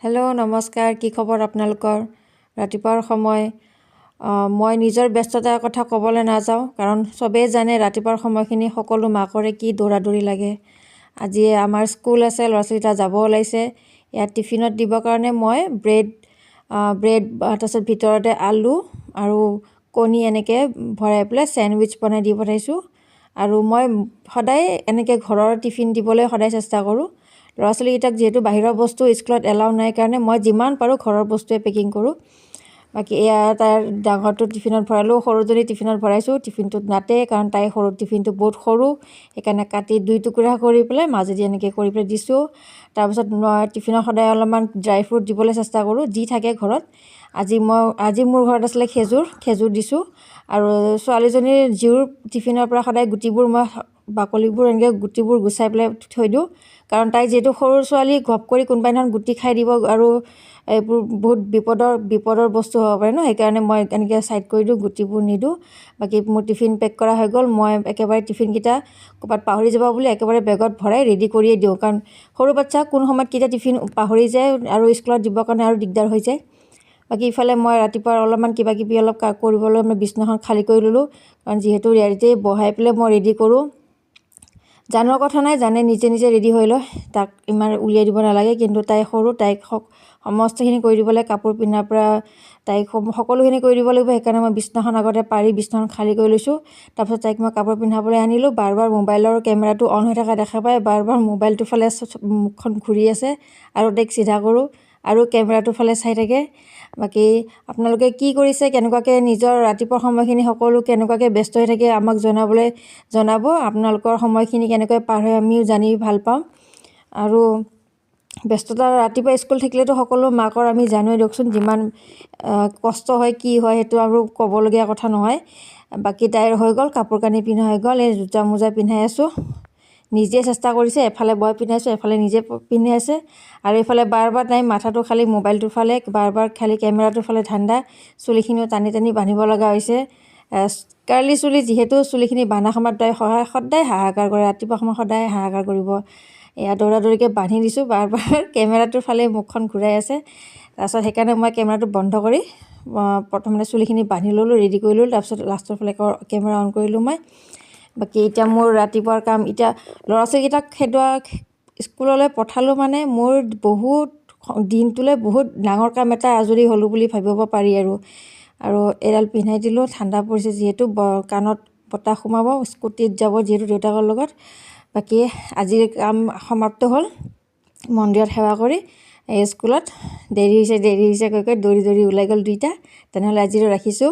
Hello' নমস্কাৰ, কি খবৰ আপোনালোকৰ? ৰাতিপুৱাৰ সময়। মই নিজৰ ব্যস্ততাৰ কথা ক'বলৈ নাযাওঁ, কাৰণ চবেই জানে ৰাতিপুৱাৰ সময়খিনি সকলো মাকৰে কি দৌৰা-দৌৰি লাগে। আজি আমাৰ স্কুল আছে, ল'ৰা ছোৱালীকেইটা যাব ওলাইছে। ইয়াত টিফিনত দিবৰ কাৰণে মই ব্ৰেড তাৰপিছত ভিতৰতে আলু আৰু কণী এনেকৈ ভৰাই পেলাই চেণ্ডউইচ বনাই দি পঠাইছোঁ। আৰু মই সদায় এনেকৈ ঘৰৰ টিফিন দিবলৈ সদায় চেষ্টা কৰোঁ। ল'ৰা ছোৱালীকেইটাক যিহেতু বাহিৰৰ বস্তু স্কুলত এলাউ নাই কাৰণে মই যিমান পাৰোঁ ঘৰৰ বস্তুৱে পেকিং কৰোঁ। বাকী এয়া তাইৰ ডাঙৰটো টিফিনত ভৰালোঁ, সৰুজনী টিফিনত ভৰাইছোঁ। টিফিনটোত নাতে, কাৰণ তাইৰ সৰু টিফিনটো বহুত সৰু, সেইকাৰণে কাটি 2 টুকুৰা কৰি পেলাই মাজেদি এনেকৈ কৰি পেলাই দিছোঁ। তাৰপিছত মই টিফিনত সদায় অলপমান ড্ৰাই ফ্ৰুট দিবলৈ চেষ্টা কৰোঁ, যি থাকে ঘৰত। আজি মোৰ ঘৰত আছিলে খেজুৰ দিছোঁ। আৰু ছোৱালীজনীৰ জিউৰ টিফিনৰ পৰা সদায় গুটিবোৰ মই বাকলিবোৰ এনেকৈ গুটিবোৰ গুচাই পেলাই থৈ দিওঁ, কাৰণ তাই যিহেতু সৰু ছোৱালী, ঘপ কৰি কোনোবা দিনাখন গুটি খাই দিব আৰু এইবোৰ বহুত বিপদৰ বস্তু হ'ব পাৰে ন, সেইকাৰণে মই এনেকৈ ছাইড কৰি দিওঁ, গুটিবোৰ নিদিওঁ। বাকী মোৰ টিফিন পেক কৰা হৈ গ'ল। মই একেবাৰে টিফিনকেইটা ক'ৰবাত পাহৰি যাব বুলি একেবাৰে বেগত ভৰাই ৰেডি কৰিয়ে দিওঁ, কাৰণ সৰু বাচ্ছা কোন সময়ত কেতিয়া টিফিন পাহৰি যায় আৰু স্কুলত দিবৰ কাৰণে আৰু দিগদাৰ হৈ যায়। বাকী ইফালে মই ৰাতিপুৱা অলপমান কিবাকিবি অলপ কৰিবলৈ মই বিচনাখন খালী কৰি ল'লোঁ, কাৰণ যিহেতু ইয়াতেই বহাই পেলাই মই ৰেডি কৰোঁ। জানৰ কথা নাই, জানে নিজে ৰেডি হৈ লয়, তাক ইমান উলিয়াই দিব নালাগে। কিন্তু তাই সৰু, তাইক সমস্তখিনি কৰি দিব লাগে, কাপোৰ পিন্ধাৰ পৰা তাইক সকলোখিনি কৰি দিব লাগিব। সেইকাৰণে মই বিচনাখন আগতে পাৰি বিচনাখন খালী কৰি লৈছোঁ। তাৰপিছত তাইক মই কাপোৰ পিন্ধাবলৈ আনিলোঁ। বাৰ মোবাইলৰ কেমেৰাটো অন হৈ থকা দেখা পাই বাৰ মোবাইলটোৰ ফালে মুখখন ঘূৰি আছে, আৰু তাইক চিধা কৰোঁ আৰু কেমেৰাটোৰ ফালে চাই থাকে। বাকী আপোনালোকে কি কৰিছে, কেনেকুৱাকৈ নিজৰ ৰাতিপুৱা সময়খিনি সকলো কেনেকুৱাকৈ ব্যস্ত হৈ থাকে আমাক জনাব। আপোনালোকৰ সময়খিনি কেনেকৈ পাৰ হয় আমিও জানি ভাল পাম। আৰু ব্যস্ততা ৰাতিপুৱা স্কুল থাকিলেতো সকলো মাকৰ আমি জানোৱেই দিয়কচোন, যিমান কষ্ট হয় কি হয় সেইটো আৰু ক'বলগীয়া কথা নহয়। বাকী তাইৰ হৈ গ'ল, কাপোৰ কানি পিন্ধা হৈ গ'ল। এই জোতা মোজা পিন্ধাই আছোঁ, নিজে চেষ্টা কৰিছে। এফালে মই পিন্ধাইছোঁ, এফালে নিজে পিন্ধি আছে। আৰু এইফালে বাৰ তাই মাথাটো খালি মোবাইলটোৰ ফালে, বাৰ খালি কেমেৰাটোৰ ফালে ধান্দা। চুলিখিনিও টানি বান্ধিব লগা হৈছে। কাৰ্লি চুলি যিহেতু, চুলিখিনি বান্ধা সময়ত তাই সদায় হাহাকাৰ কৰে, ৰাতিপুৱা সময়ত সদায় হাহাকাৰ কৰিব। এয়া দৌৰাদৌৰিকৈ বান্ধি দিছোঁ, বাৰ কেমেৰাটোৰ ফালে মুখখন ঘূৰাই আছে। তাৰপিছত সেইকাৰণে মই কেমেৰাটো বন্ধ কৰি প্ৰথমতে চুলিখিনি বান্ধি ল'লোঁ, ৰেডি কৰি ল'লোঁ। তাৰপিছত লাষ্টৰ ফালে কেমেৰা অন কৰিলোঁ মই। বাকী এতিয়া মোৰ ৰাতিপুৱাৰ কাম, এতিয়া ল'ৰা ছোৱালীকেইটাক স্কুললৈ পঠালোঁ মানে মোৰ দিনটোলৈ বহুত ডাঙৰ কাম এটা আজৰি হ'লোঁ বুলি ভাবিব পাৰি। আৰু এডাল পিন্ধাই দিলোঁ, ঠাণ্ডা পৰিছে যিহেতু, কাণত বতাহ সোমাব, স্কুটিত যাব যিহেতু দেউতাকৰ লগত। বাকী আজিৰ কাম সমাপ্ত হ'ল। মন্দিৰত সেৱা কৰি স্কুলত দেৰি হৈছে কৈ দৌৰি ওলাই গ'ল দুইটা। তেনেহ'লে আজিলৈ ৰাখিছোঁ।